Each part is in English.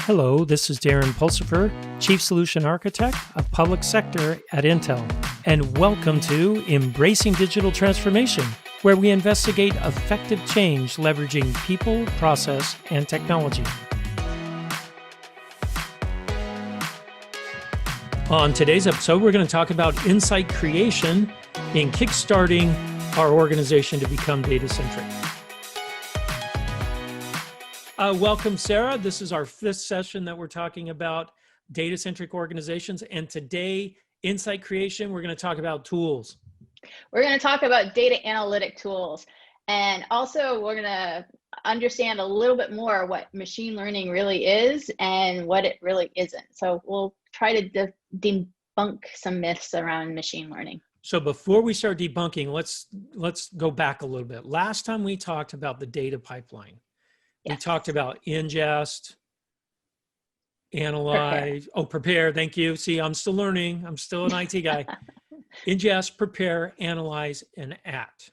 Hello, this is Darren Pulsipher, Chief Solution Architect of Public Sector at Intel, and welcome to Embracing Digital Transformation, where we investigate effective change leveraging people, process, and technology. On today's episode, we're going to talk about insight creation in kickstarting our organization to become data-centric. Welcome, Sarah. This is our fifth session that we're talking about data-centric organizations. And today, insight creation, we're going to talk about tools. We're going to talk about data analytic tools. And also, we're going to understand a little bit more what machine learning really is and what it really isn't. So we'll try to debunk some myths around machine learning. So before we start debunking, let's go back a little bit. Last time we talked about the data pipeline. We talked about ingest, analyze, prepare, thank you. See, I'm still learning. I'm still an IT guy. Ingest, prepare, analyze, and act.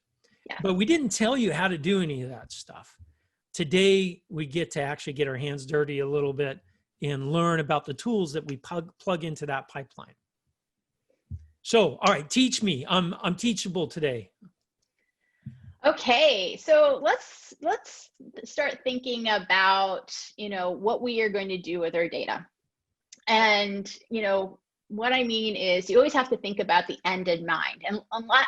Yeah. But we didn't tell you how to do any of that stuff. Today, we get to actually get our hands dirty a little bit and learn about the tools that we plug into that pipeline. So, all right, teach me. I'm teachable today. Okay, so let's start thinking about, what we are going to do with our data. And, what I mean is you always have to think about the end in mind. And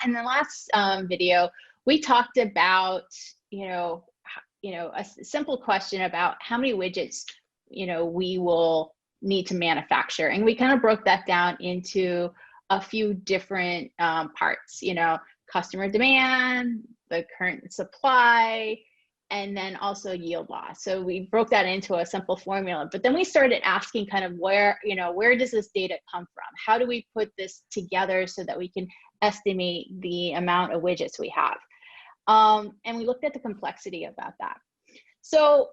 in the last video, we talked about, a simple question about how many widgets, we will need to manufacture. And we kind of broke that down into a few different parts, customer demand, the current supply, and then also yield loss. So we broke that into a simple formula, but then we started asking kind of where does this data come from? How do we put this together so that we can estimate the amount of widgets we have? And we looked at the complexity about that. So,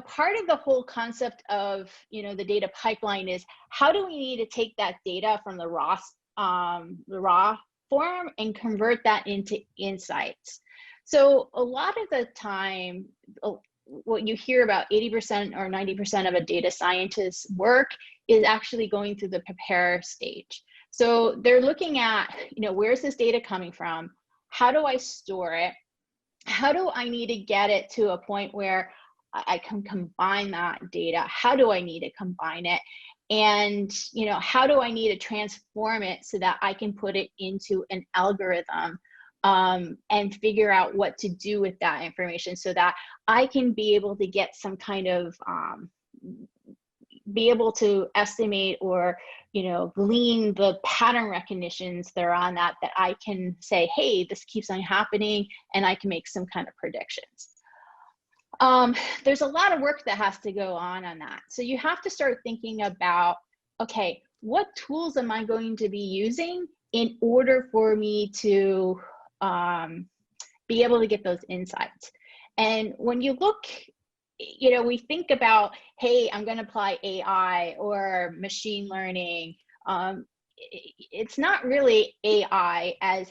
part of the whole concept of, the data pipeline is how do we need to take that data from the raw form and convert that into insights. So a lot of the time, what you hear about 80% or 90% of a data scientist's work is actually going through the prepare stage. So they're looking at, where's this data coming from? How do I store it? How do I need to get it to a point where I can combine that data? How do I need to combine it? And, how do I need to transform it so that I can put it into an algorithm and figure out what to do with that information so that I can be able to get some kind of, be able to estimate or, glean the pattern recognitions that are on that I can say, hey, this keeps on happening, and I can make some kind of predictions. There's a lot of work that has to go on that. So you have to start thinking about, okay, what tools am I going to be using in order for me to be able to get those insights? And when you look, we think about, hey, I'm going to apply AI or machine learning. It's not really AI as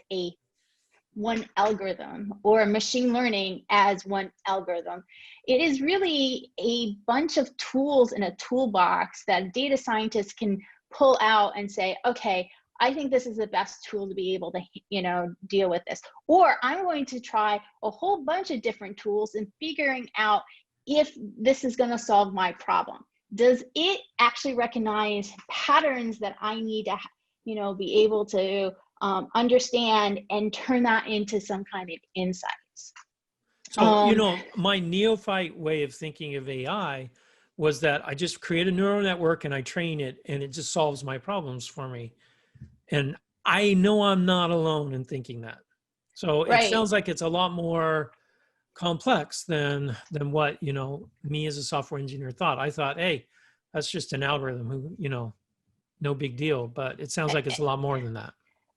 one algorithm or machine learning as one algorithm. It is really a bunch of tools in a toolbox that data scientists can pull out and say, okay, I think this is the best tool to be able to, deal with this. Or I'm going to try a whole bunch of different tools and figuring out if this is going to solve my problem. Does it actually recognize patterns that I need to, be able to understand and turn that into some kind of insights? So, my neophyte way of thinking of AI was that I just create a neural network and I train it and it just solves my problems for me. And I know I'm not alone in thinking that. So It sounds like it's a lot more complex than what, me as a software engineer thought. I thought, hey, that's just an algorithm who, no big deal, but it sounds like it's a lot more than that.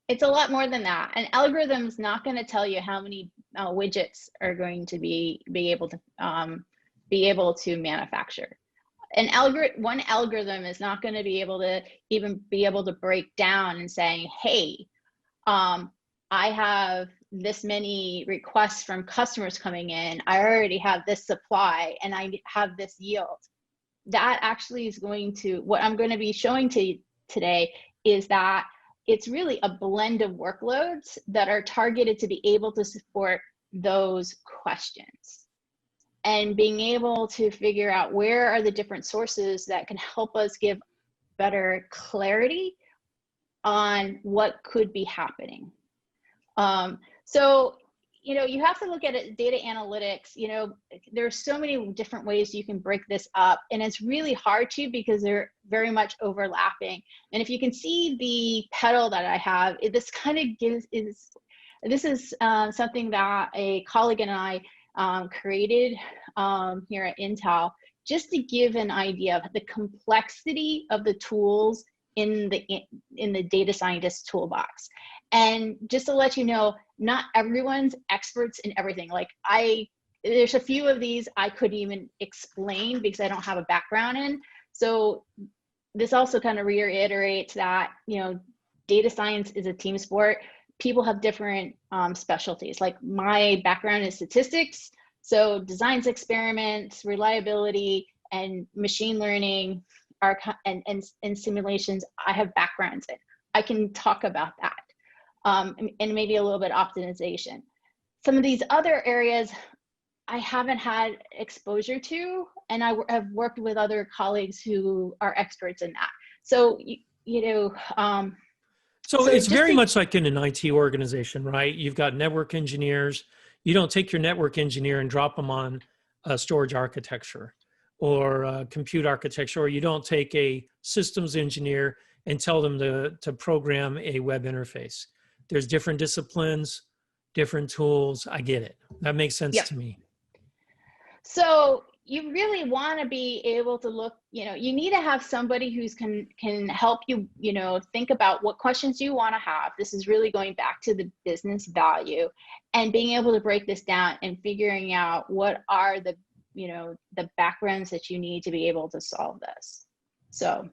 It's a lot more than that. An algorithm is not going to tell you how many widgets are going to be able to manufacture. One algorithm is not going to be able to break down and say, hey, I have this many requests from customers coming in. I already have this supply and I have this yield. that actually is going to, what I'm going to be showing to you today is that it's really a blend of workloads that are targeted to be able to support those questions, and being able to figure out where are the different sources that can help us give better clarity on what could be happening. So, you know, you have to look at it, data analytics. You know, there's so many different ways you can break this up, and it's really hard to, because they're very much overlapping. And if you can see the petal that I have, this kind of gives, this is something that a colleague and I created here at Intel, just to give an idea of the complexity of the tools in the data scientist toolbox. And just to let you know, not everyone's experts in everything. Like there's a few of these I couldn't even explain because I don't have a background in. So this also kind of reiterates that, you know, data science is a team sport. People have different specialties. Like my background is statistics. So designs, experiments, reliability, and machine learning and simulations, I have backgrounds in. I can talk about that. And maybe a little bit optimization. Some of these other areas I haven't had exposure to, and I have worked with other colleagues who are experts in that. So, you know, so it's very much like in an IT organization, right? You've got network engineers. You don't take your network engineer and drop them on a storage architecture or a compute architecture, or you don't take a systems engineer and tell them to program a web interface. There's different disciplines, different tools. I get it. That makes sense to me. So you really want to be able to look, you know, you need to have somebody who's can help you, you know, think about what questions you want to have. This is really going back to the business value, and being able to break this down and figuring out what are the, you know, the backgrounds that you need to be able to solve this. So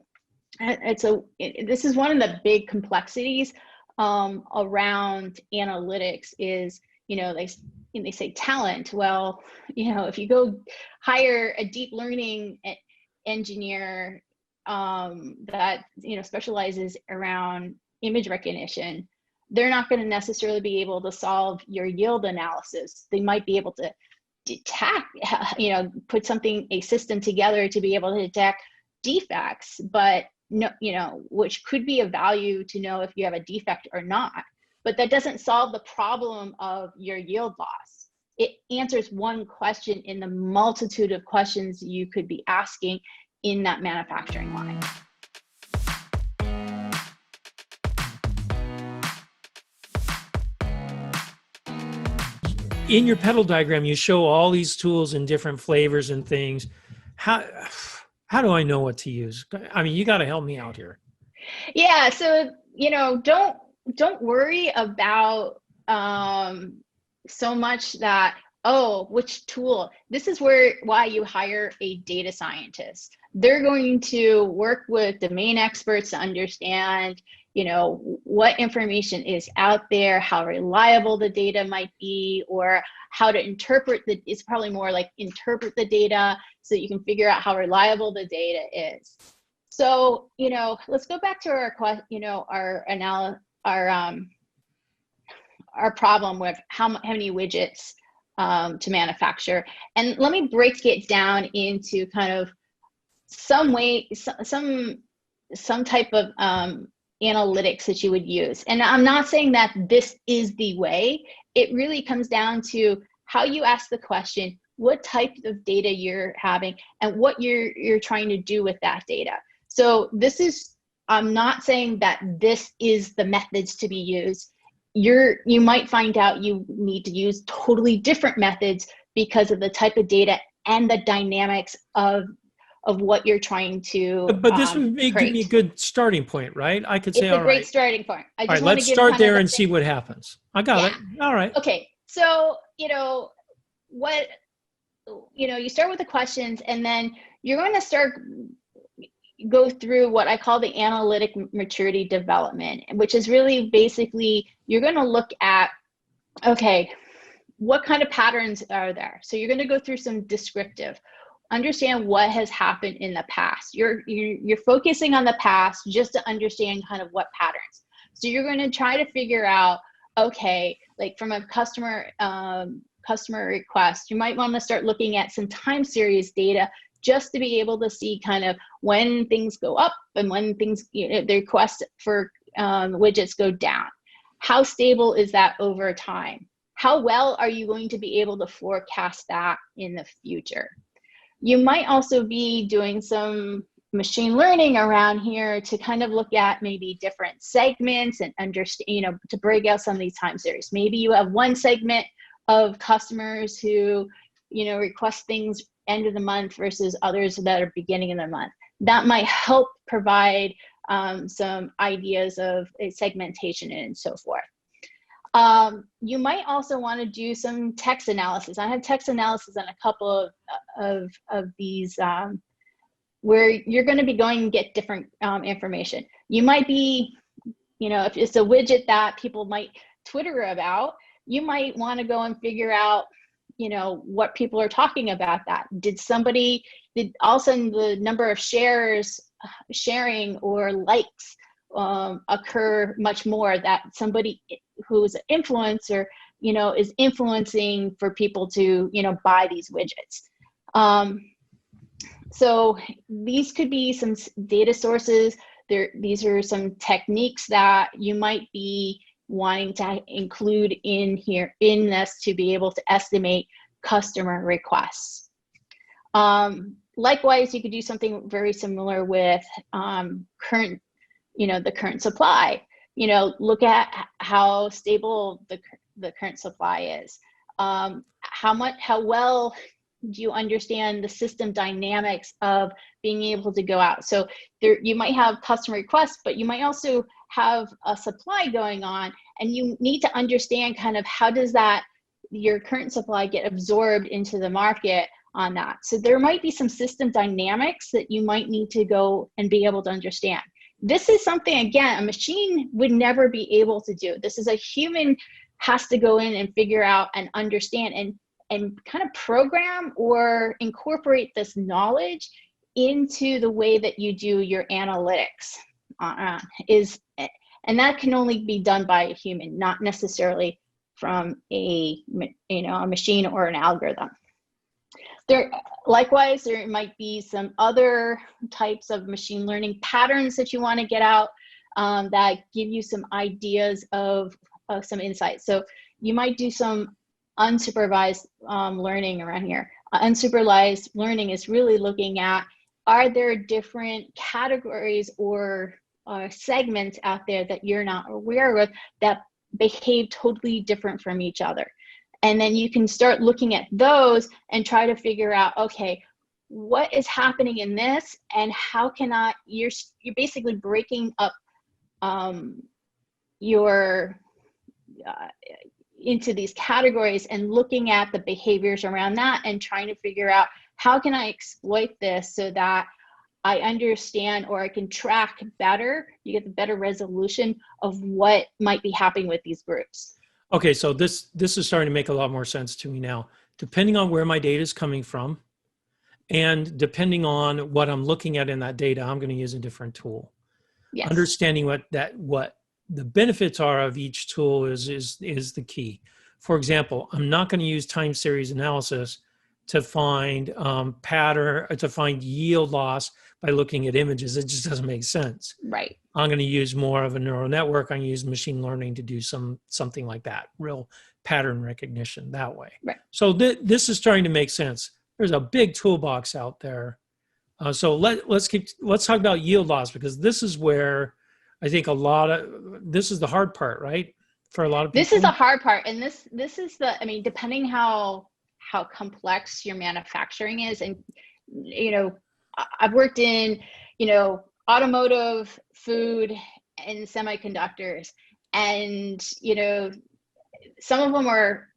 this is one of the big complexities around analytics is, you know, they say talent. Well, you know, if you go hire a deep learning engineer that, you know, specializes around image recognition, they're not going to necessarily be able to solve your yield analysis. They might be able to detect, you know, put a system together to be able to detect defects, but no, you know, which could be of value to know if you have a defect or not, but that doesn't solve the problem of your yield loss. It answers one question in the multitude of questions you could be asking in that manufacturing line. In your petal diagram, you show all these tools in different flavors and things. How do I know what to use? I mean, you got to help me out here. Yeah. So, you know, don't worry about so much that, oh, which tool. This is why you hire a data scientist. They're going to work with domain experts to understand, you know, what information is out there, how reliable the data might be, or how to interpret it's probably more like interpret the data so that you can figure out how reliable the data is. So, you know, let's go back to our, you know, our problem with how many widgets to manufacture. And let me break it down into kind of some type of analytics that you would use. And I'm not saying that this is the way. It really comes down to how you ask the question, what type of data you're having, and what you're trying to do with that data. So this is, I'm not saying that this is the methods to be used. You might find out you need to use totally different methods because of the type of data and the dynamics of what you're trying to But this would give me a good starting point, right? I could say, it's a great starting point. All right, let's start there and see what happens. I got it. All right. Okay. So, you know, you start with the questions, and then you're going to go through what I call the analytic maturity development, which is really basically, you're going to look at, okay, what kind of patterns are there? So you're going to go through some descriptive. understand what has happened in the past. You're focusing on the past just to understand kind of what patterns. So you're going to try to figure out, okay, like from a customer request, you might want to start looking at some time series data just to be able to see kind of when things go up and when things, the requests for widgets go down. How stable is that over time? How well are you going to be able to forecast that in the future? You might also be doing some machine learning around here to kind of look at maybe different segments and understand, to break out some of these time series. Maybe you have one segment of customers who, request things end of the month versus others that are beginning of the month. That might help provide some ideas of segmentation and so forth. You might also want to do some text analysis. I have text analysis on a couple of these where you're going to be going and get different information. You might be, if it's a widget that people might Twitter about, you might want to go and figure out, what people are talking about that. Did all of a sudden the number of sharing or likes occur much more, that somebody who's an influencer, is influencing for people to, buy these widgets. So these could be some data sources. These are some techniques that you might be wanting to include in this to be able to estimate customer requests. Likewise, you could do something very similar with current, the current supply. Look at how stable the current supply is. How well do you understand the system dynamics of being able to go out? So you might have customer requests, but you might also have a supply going on, and you need to understand kind of how does your current supply get absorbed into the market on that. So there might be some system dynamics that you might need to go and be able to understand. This is something, again, a machine would never be able to do. This is a human has to go in and figure out and understand and kind of program or incorporate this knowledge into the way that you do your analytics. And that can only be done by a human, not necessarily from a machine or an algorithm. Likewise, there might be some other types of machine learning patterns that you want to get out that give you some ideas of some insights. So you might do some unsupervised learning around here. Unsupervised learning is really looking at, are there different categories or segments out there that you're not aware of that behave totally different from each other? And then you can start looking at those and try to figure out, okay, what is happening in this, and how can you're basically breaking up into these categories and looking at the behaviors around that and trying to figure out, how can I exploit this so that I understand, or I can track better, you get the better resolution of what might be happening with these groups. Okay, so this is starting to make a lot more sense to me now. Depending on where my data is coming from, and depending on what I'm looking at in that data, I'm going to use a different tool. Yes. Understanding what the benefits are of each tool is the key. For example, I'm not going to use time series analysis to find to find yield loss by looking at images. It just doesn't make sense. Right. I'm going to use more of a neural network. I'm going to use machine learning to do something like that, real pattern recognition that way. Right. So this is starting to make sense. There's a big toolbox out there. So let's talk about yield loss, because this is where I think this is the hard part, right? For a lot of people. This is the hard part, and this is depending how complex your manufacturing is, and I've worked in automotive, food, and semiconductors, and some of them are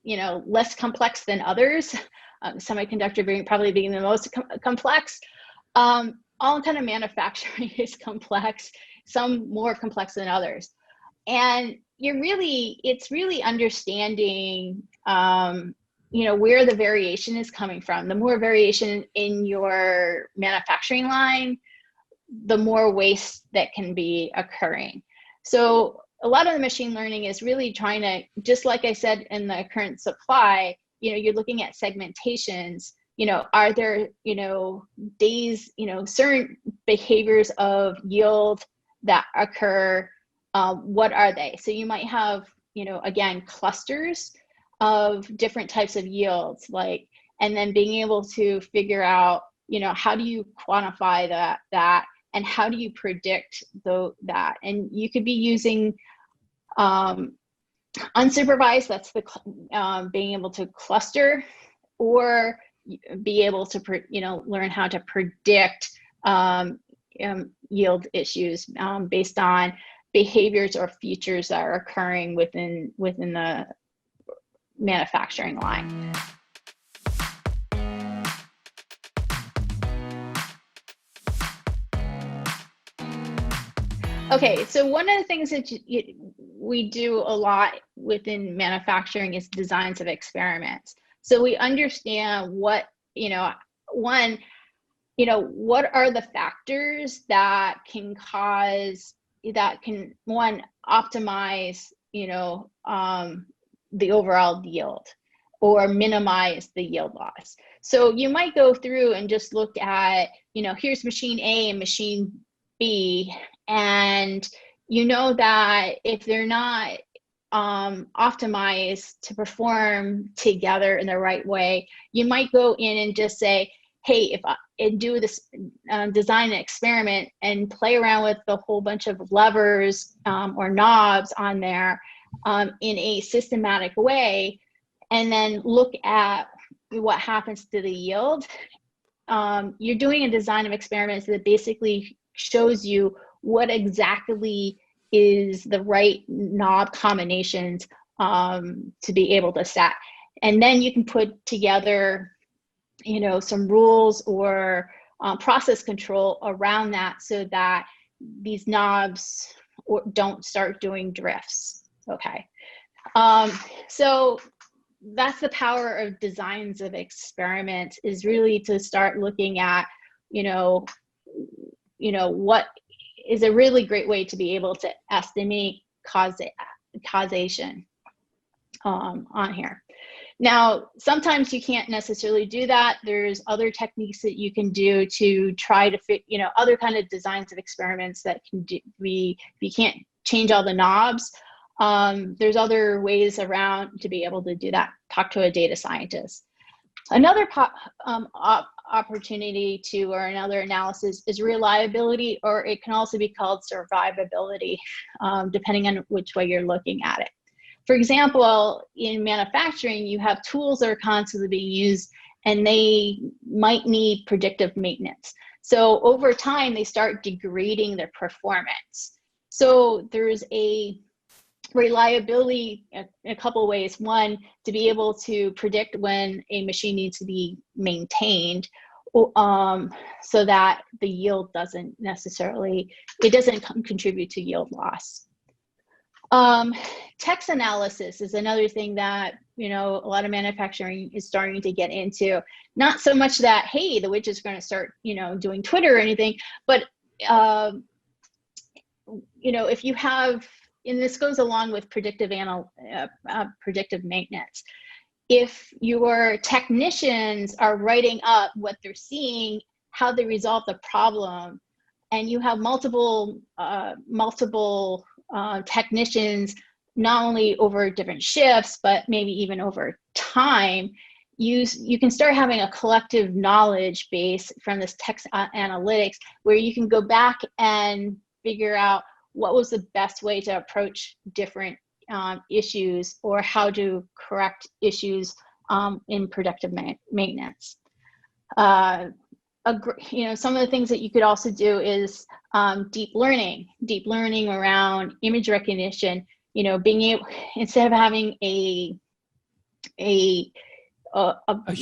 less complex than others. Semiconductor probably being the most complex. All kind of manufacturing is complex, some more complex than others. And it's really understanding where the variation is coming from. The more variation in your manufacturing line, the more waste that can be occurring. So a lot of the machine learning is really trying to, just like I said in the current supply, you're looking at segmentations. Are there, days, certain behaviors of yield that occur? What are they? So you might have, again, clusters of different types of yields, and then being able to figure out, how do you quantify that and how do you predict that? And you could be using unsupervised, that's the being able to cluster, or be able to learn how to predict yield issues based on behaviors or features that are occurring within the manufacturing line. Okay, so one of the things that we do a lot within manufacturing is designs of experiments. So we understand what, what are the factors that can optimize, the overall yield or minimize the yield loss. So you might go through and just look at, here's machine A and machine B, and that if they're not optimized to perform together in the right way, you might go in and just say, hey, if I do this, design an experiment and play around with a whole bunch of levers or knobs on there in a systematic way, and then look at what happens to the yield. You're doing a design of experiments that basically shows you what exactly is the right knob combinations to be able to set. And then you can put together, some rules or process control around that so that these knobs don't start doing drifts, okay? So that's the power of designs of experiments, is really to start looking at, what is a really great way to be able to estimate causation on here. Now, sometimes you can't necessarily do that. There's other techniques that you can do to try to fit, other kind of designs of experiments that can do, we can't change all the knobs. There's other ways around to be able to do that. Talk to a data scientist. Another opportunity or another analysis is reliability, or it can also be called survivability, depending on which way you're looking at it. For example, in manufacturing, you have tools that are constantly being used and they might need predictive maintenance. So over time, they start degrading their performance. So there's a reliability in a couple of ways. One, to be able to predict when a machine needs to be maintained, so that the yield doesn't contribute to yield loss. Text analysis is another thing that, a lot of manufacturing is starting to get into. Not so much that, hey, the widget's going to start, doing Twitter or anything, but, if you have, and this goes along with predictive maintenance. If your technicians are writing up what they're seeing, how they resolve the problem, and you have multiple technicians, not only over different shifts, but maybe even over time, you can start having a collective knowledge base from this text analytics, where you can go back and figure out what was the best way to approach different issues, or how to correct issues in predictive maintenance. Some of the things that you could also do is deep learning around image recognition. Being able, instead of having a human,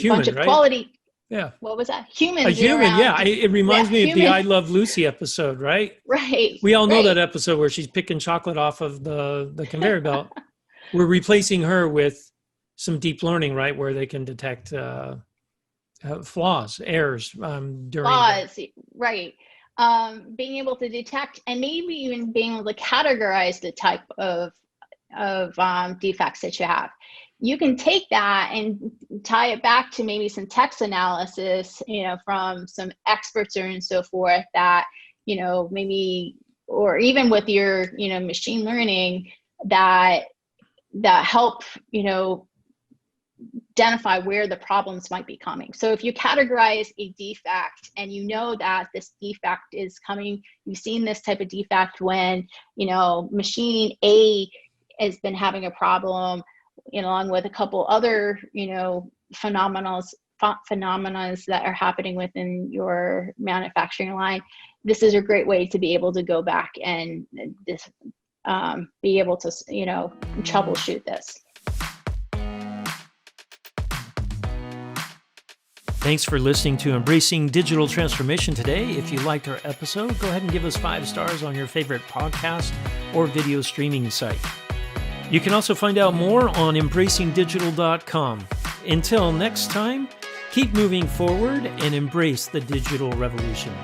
bunch of right? Quality. Yeah. What was that? Humans. A human, yeah. It reminds me of the I Love Lucy episode, right? Right. We all know that episode where she's picking chocolate off of the conveyor belt. We're replacing her with some deep learning, right, where they can detect flaws, errors during flaws, right? Being able to detect and maybe even being able to categorize the type of defects that you have. You can take that and tie it back to maybe some text analysis, from some experts and so forth that, maybe, or even with your, machine learning that help, identify where the problems might be coming. So if you categorize a defect and you know that this defect is coming, you've seen this type of defect when, machine A has been having a problem, along with a couple other, phenomena that are happening within your manufacturing line. This is a great way to be able to go back and be able to, troubleshoot this. Thanks for listening to Embracing Digital Transformation today. If you liked our episode, go ahead and give us 5 stars on your favorite podcast or video streaming site. You can also find out more on embracingdigital.com. Until next time, keep moving forward and embrace the digital revolution.